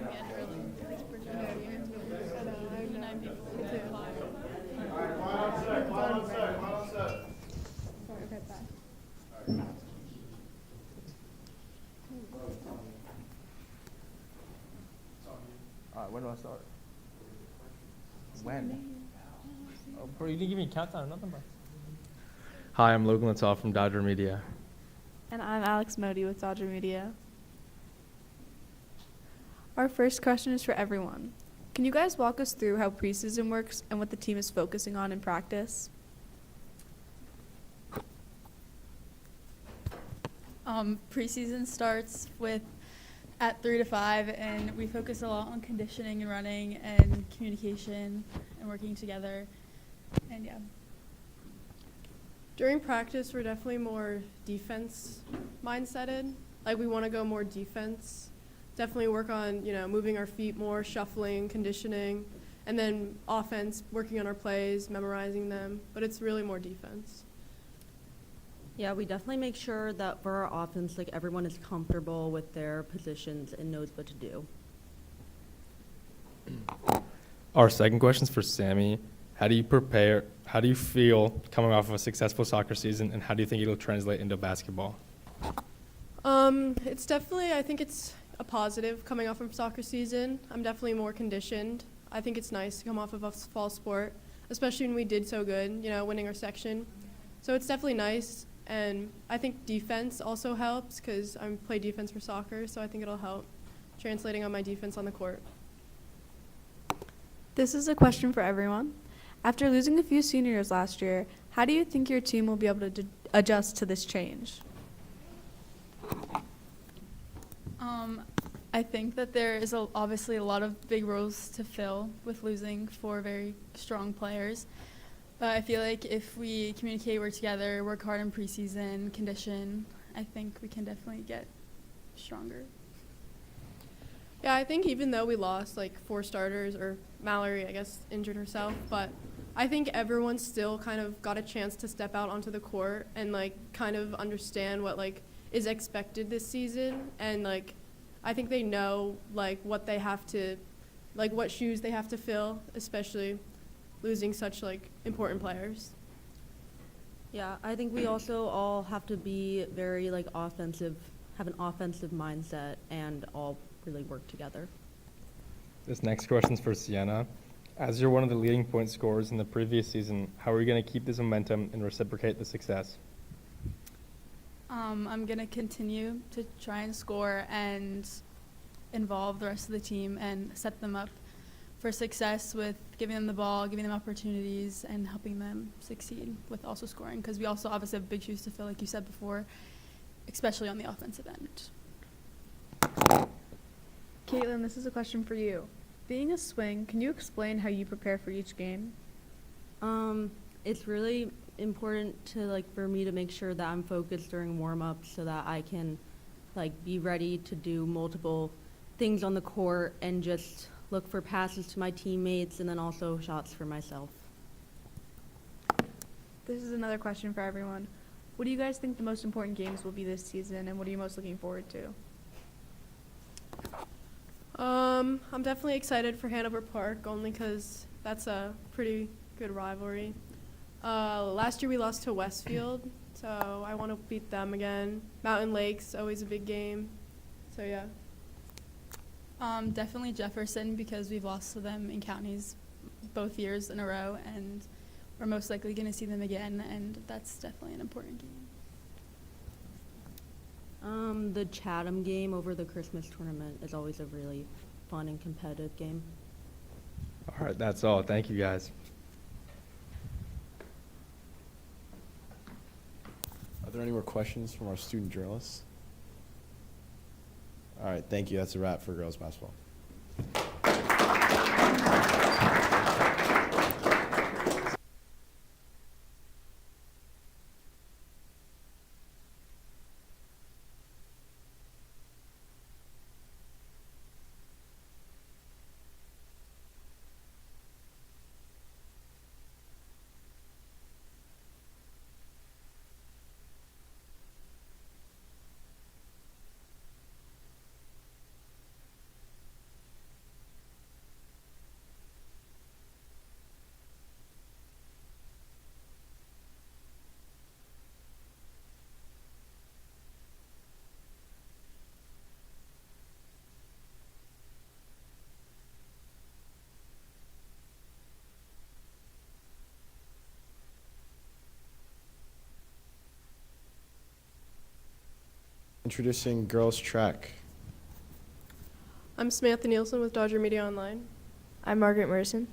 again early. It's pretty good. I know. I know. 9 people. Me too. Sorry, okay, bye. All right, when do I start? When? Oh, bro, you didn't give me a countdown or nothing, bro. Hi, I'm Logan Littell from Dodger Media. And I'm Alex Modi with Dodger Media. Our first question is for everyone. Can you guys walk us through how preseason works and what the team is focusing on in practice? Preseason starts with at 3 to 5, and we focus a lot on conditioning and running and communication and working together. And yeah. During practice, we're definitely more defense mindseted. Like, we want to go more defense. Definitely work on, moving our feet more, shuffling, conditioning, and then offense, working on our plays, memorizing them. But it's really more defense. Yeah, we definitely make sure that for our offense, like everyone is comfortable with their positions and knows what to do. Our second question is for Sammy. How do you prepare? How do you feel coming off of a successful soccer season, and how do you think it'll translate into basketball? It's definitely, I think it's a positive coming off of soccer season. I'm definitely more conditioned. I think it's nice to come off of a fall sport, especially when we did so good, winning our section. So it's definitely nice. And I think defense also helps because I play defense for soccer, so I think it'll help translating on my defense on the court. This is a question for everyone. After losing a few seniors last year, how do you think your team will be able to adjust to this change? I think that there is obviously a lot of big roles to fill with losing 4 very strong players. But I feel like if we communicate, work together, work hard in preseason, condition, I think we can definitely get stronger. Yeah, I think even though we lost 4 starters, or Mallory, I guess, injured herself, but I think everyone still kind of got a chance to step out onto the court and kind of understand what is expected this season, and I think they know what they have to, what shoes they have to fill, especially losing such important players. Yeah, I think we also all have to be very offensive, have an offensive mindset, and all really work together. This next question is for Sienna. As you're one of the leading point scorers in the previous season, how are you going to keep this momentum and reciprocate the success? I'm going to continue to try and score and involve the rest of the team and set them up for success with giving them the ball, giving them opportunities, and helping them succeed with also scoring. Because we also obviously have big shoes to fill, like you said before, especially on the offensive end. Caitlin, this is a question for you. Being a swing, can you explain how you prepare for each game? It's really important to for me to make sure that I'm focused during warm-ups so that I can be ready to do multiple things on the court and just look for passes to my teammates and then also shots for myself. This is another question for everyone. What do you guys think the most important games will be this season, and what are you most looking forward to? I'm definitely excited for Hanover Park, only because that's a pretty good rivalry. Last year we lost to Westfield, so I want to beat them again. Mountain Lake's always a big game, so yeah. Definitely Jefferson, because we've lost to them in counties both years in a row, and we're most likely going to see them again, and that's definitely an important game. The Chatham game over the Christmas tournament is always a really fun and competitive game. All right, that's all. Thank you, guys. Are there any more questions from our student journalists? All right, thank you. That's a wrap for girls basketball. Introducing girls track. I'm Samantha Nielsen with Dodger Media Online. I'm Margaret Merson.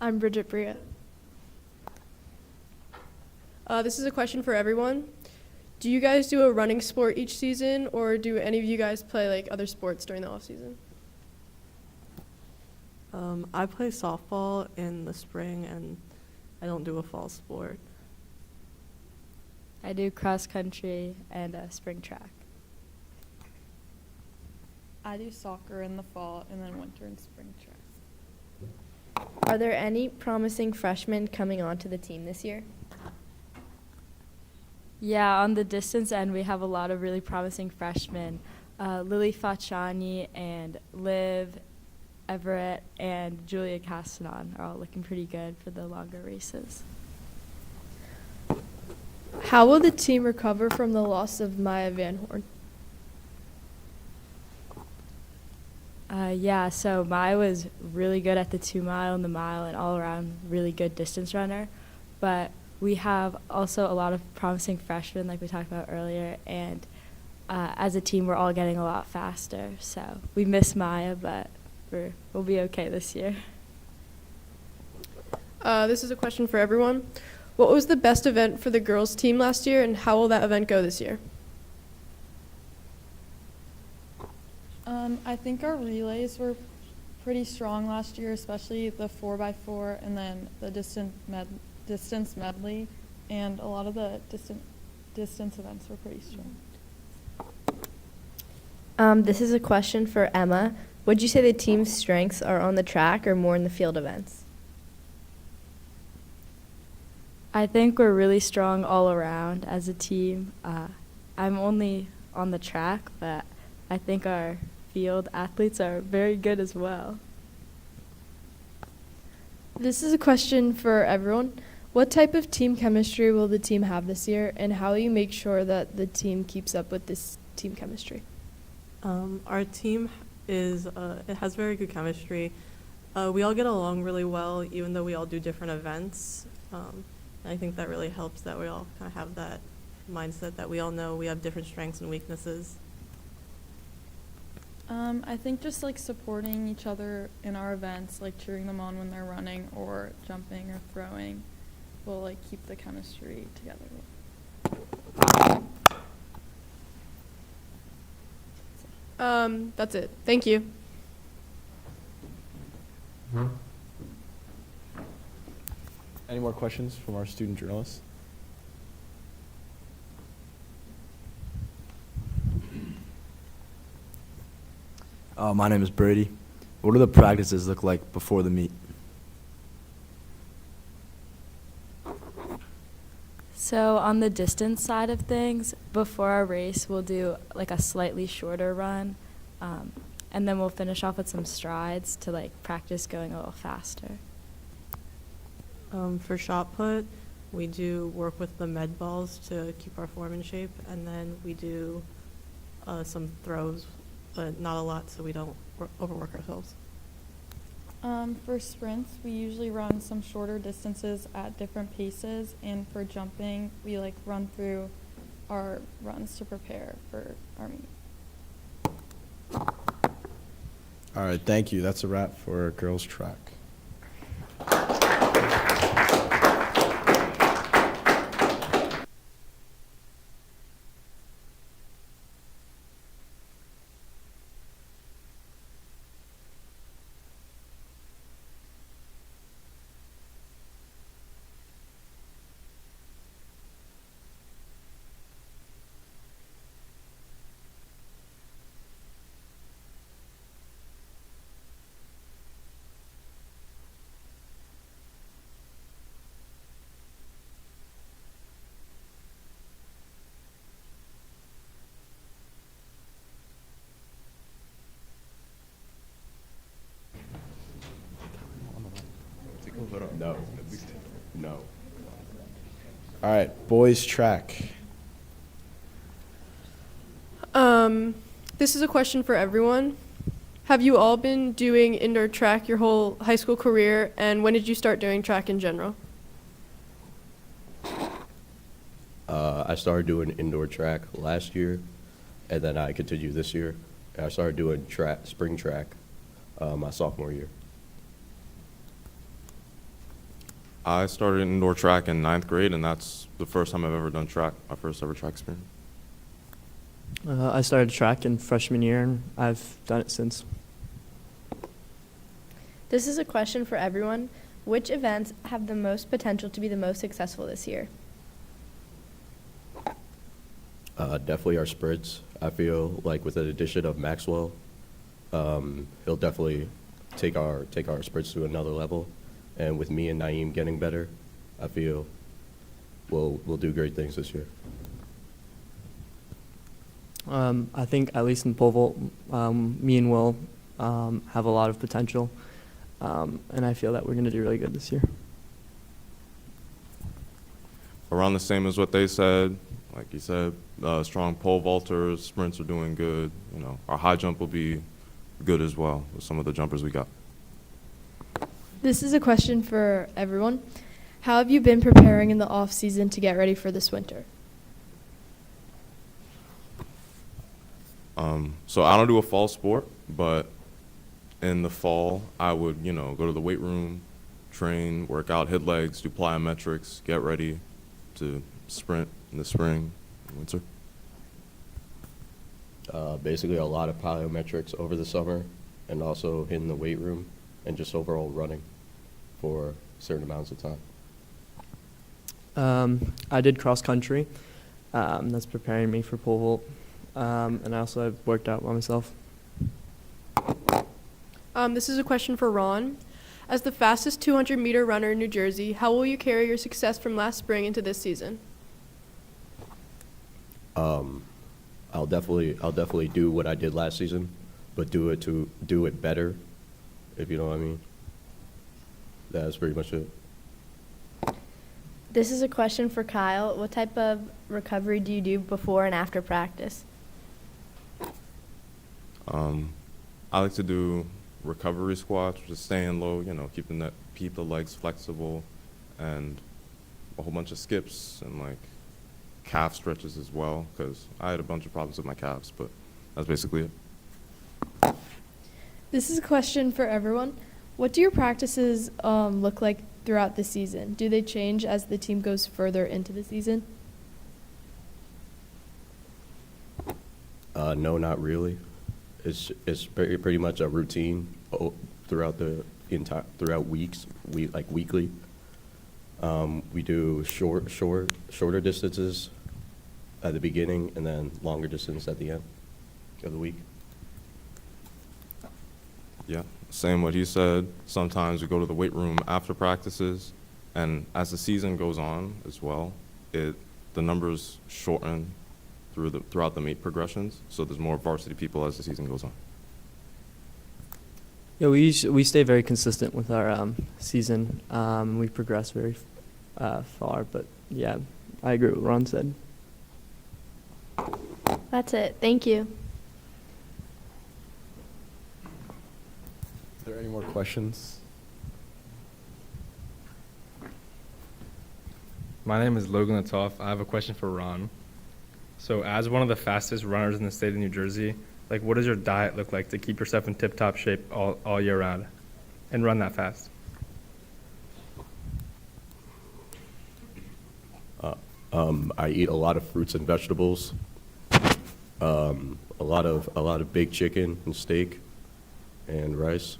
I'm Bridget Bria. This is a question for everyone. Do you guys do a running sport each season, or do any of you guys play like other sports during the off season? I play softball in the spring, and I don't do a fall sport. I do cross country and spring track. I do soccer in the fall and then winter and spring track. Are there any promising freshmen coming onto the team this year? Yeah, on the distance end, we have a lot of really promising freshmen. Lily Facciani and Liv Everett and Julia Castanon are all looking pretty good for the longer races. How will the team recover from the loss of Maya Van Horn? So Maya was really good at the 2 mile and the mile and all around really good distance runner. But we have also a lot of promising freshmen like we talked about earlier, and as a team we're all getting a lot faster. So we miss Maya, but we'll be okay this year. This is a question for everyone. What was the best event for the girls team last year, and how will that event go this year? I think our relays were pretty strong last year, especially the 4x4 and then the distance medley, and a lot of the distance events were pretty strong. This is a question for Emma. Would you say the team's strengths are on the track or more in the field events? I think we're really strong all around as a team. I'm only on the track, but I think our field athletes are very good as well. This is a question for everyone. What type of team chemistry will the team have this year, and how will you make sure that the team keeps up with this team chemistry? Our team it has very good chemistry. We all get along really well, even though we all do different events. I think that really helps that we all kind of have that mindset that we all know we have different strengths and weaknesses. I think just like supporting each other in our events, like cheering them on when they're running or jumping or throwing, will like keep the chemistry together. That's it. Thank you. Any more questions from our student journalists? My name is Brady. What do the practices look like before the meet? So on the distance side of things, before our race, we'll do like a slightly shorter run, and then we'll finish off with some strides to like practice going a little faster. For shot put, we do work with the med balls to keep our form in shape, and then we do some throws, but not a lot so we don't overwork ourselves. For sprints, we usually run some shorter distances at different paces, and for jumping, we like run through our runs to prepare for our meet. All right, thank you. That's a wrap for girls track. No. No. All right, boys track. This is a question for everyone. Have you all been doing indoor track your whole high school career, and when did you start doing track in general? I started doing indoor track last year, and then I continued this year. And I started doing spring track my sophomore year. I started indoor track in 9th grade, and that's the first time I've ever done track, my first ever track experience. I started track in freshman year, and I've done it since. This is a question for everyone. Which events have the most potential to be the most successful this year? Definitely our sprints. I feel like with the addition of Maxwell, he'll definitely take our sprints to another level. And with me and Naeem getting better, I feel we'll do great things this year. I think at least in pole vault, me and Will have a lot of potential, and I feel that we're going to do really good this year. Around the same as what they said. Like you said, strong pole vaulters, sprints are doing good. You know, our high jump will be good as well with some of the jumpers we got. This is a question for everyone. How have you been preparing in the off season to get ready for this winter? So I don't do a fall sport, but in the fall, I would, go to the weight room, train, work out, hit legs, do plyometrics, get ready to sprint in the spring and winter. Basically a lot of plyometrics over the summer, and also in the weight room, and just overall running for certain amounts of time. I did cross country. That's preparing me for pole vault. And I also have worked out by myself. This is a question for Ron. As the fastest 200-meter runner in New Jersey, how will you carry your success from last spring into this season? I'll definitely do what I did last season, but do it better, if you know what I mean. That's pretty much it. This is a question for Kyle. What type of recovery do you do before and after practice? I like to do recovery squats, just staying low, keep the legs flexible, and a whole bunch of skips and like calf stretches as well, because I had a bunch of problems with my calves, but that's basically it. This is a question for everyone. What do your practices look like throughout the season? Do they change as the team goes further into the season? No, not really. It's pretty much a routine throughout throughout weeks, weekly. We do shorter distances at the beginning, and then longer distance at the end of the week. Yeah, same what he said. Sometimes we go to the weight room after practices, and as the season goes on as well, the numbers shorten throughout the meet progressions, so there's more varsity people as the season goes on. Yeah, we stay very consistent with our season. We progress very far, but yeah, I agree with what Ron said. That's it. Thank you. Are there any more questions? My name is Logan Latoff. I have a question for Ron. So as one of the fastest runners in the state of New Jersey, what does your diet look like to keep yourself in tip-top shape all year round and run that fast? I eat a lot of fruits and vegetables, a lot of baked chicken and steak and rice.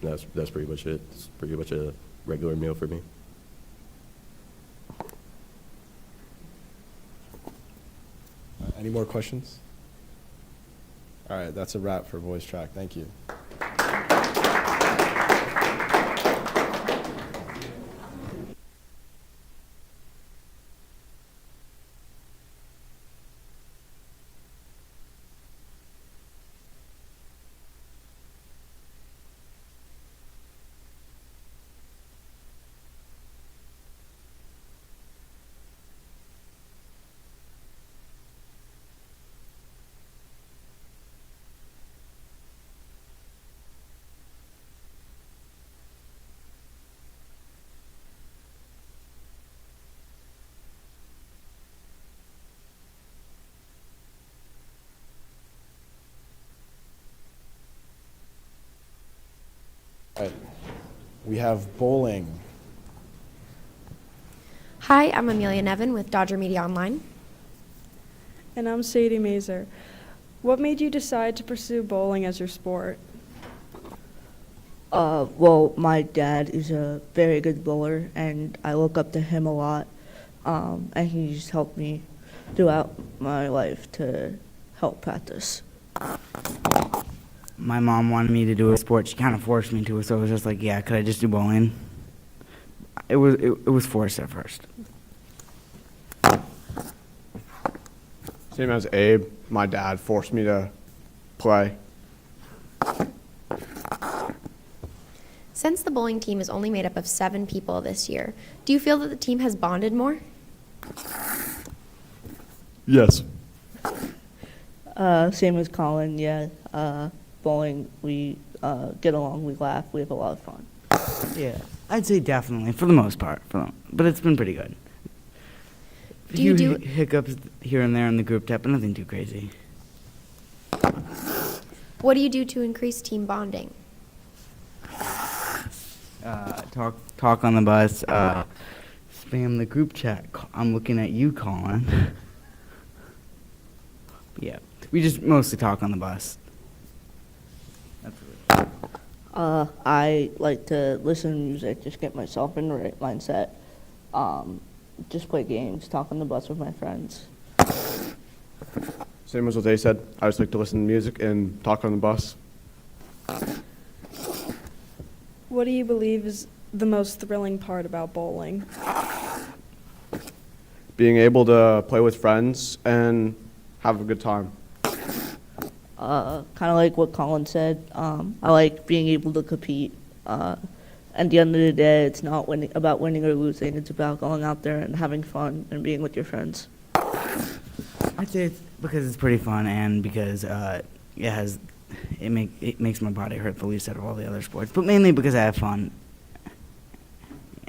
That's pretty much it. It's pretty much a regular meal for me. Any more questions? All right, that's a wrap for Boys Track. Thank you. We have bowling. Hi, I'm Amelia Nevin with Dodger Media Online. And I'm Sadie Mazer. What made you decide to pursue bowling as your sport? Well, my dad is a very good bowler, and I look up to him a lot. And he's helped me throughout my life to help practice. My mom wanted me to do a sport. She kind of forced me to, so it was just like, yeah, could I just do bowling? It was forced at first. Same as Abe, my dad forced me to play. Since the bowling team is only made up of 7 people this year, do you feel that the team has bonded more? Yes. Same as Colin, yeah. Bowling, we get along, we laugh, we have a lot of fun. Yeah, I'd say definitely, for the most part. But it's been pretty good. Do you do hiccups here and there in the group chat, but nothing too crazy. What do you do to increase team bonding? Talk on the bus, spam the group chat. I'm looking at you, Colin. Yeah, we just mostly talk on the bus. I like to listen to music, just get myself in the right mindset. Just play games, talk on the bus with my friends. Same as what they said. I just like to listen to music and talk on the bus. What do you believe is the most thrilling part about bowling? Being able to play with friends and have a good time. Kind of like what Colin said. I like being able to compete. At the end of the day, it's not about winning or losing. It's about going out there and having fun and being with your friends. I'd say it's because it's pretty fun and because it makes my body hurt the least out of all the other sports. But mainly because I have fun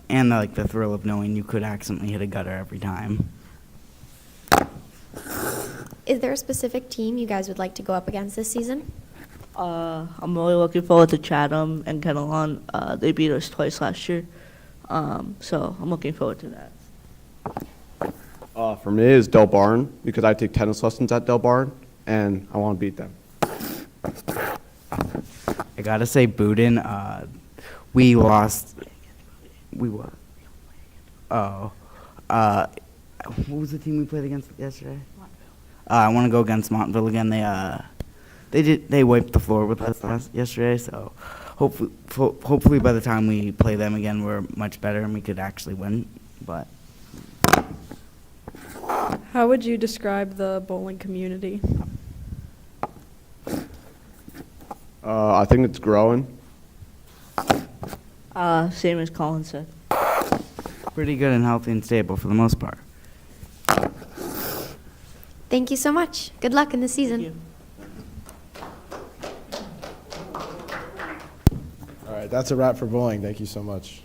and like the thrill of knowing you could accidentally hit a gutter every time. Is there a specific team you guys would like to go up against this season? I'm really looking forward to Chatham and Kettlelawn. They beat us twice last year, so I'm looking forward to that. For me, is Del Barn, because I take tennis lessons at Del Barn, and I want to beat them. I gotta say, Boudin, we lost. What was the team we played against yesterday? I want to go against Montville again. They wiped the floor with us yesterday, so hopefully by the time we play them again, we're much better and we could actually win. But How would you describe the bowling community? I think it's growing. Same as Colin said. pretty good and healthy and stable for the most part. Thank you so much. Good luck in the season. All right, that's a wrap for bowling. Thank you so much.